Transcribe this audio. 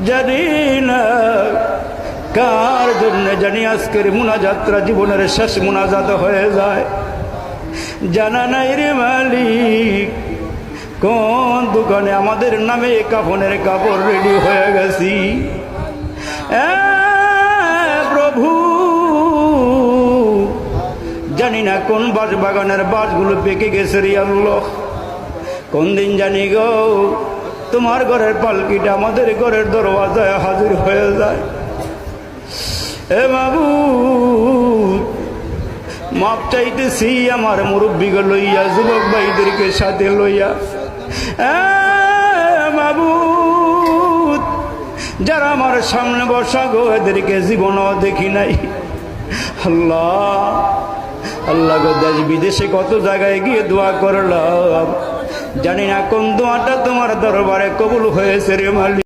জানি না কার জন্য জানি আজকের মুনাজাতটা জীবনের শেষ মুনাজাত হয়ে যায়। জানা নাই রে মালিক কোন দোকানে আমাদের নামে কাফনের কাপড় রেডি হয়ে গেছি। প্রভু জানি না কোন বাস বাগানের বাসগুলো পেকে গেছে রে আল্লাহ। কোন দিন জানি গো তোমার ঘরের পালকিটা আমাদের ঘরের দরওয়াজায় হাজির হয়ে যায়। এ মাবুদ মাপ চাইতেছি আমার মুরব্বীকে লইয়া, যুবক ভাইদেরকে সাথে লইয়া। মাবুদ যারা আমার সামনে বসা গো এদেরকে জীবনও দেখি নাই। আল্লাহ আল্লাহ গো দেশ বিদেশে কত জায়গায় গিয়ে দোয়া করলাম, জানি না কোন দোয়াটা তোমার দরবারে কবুল হয়েছে রে মালিক।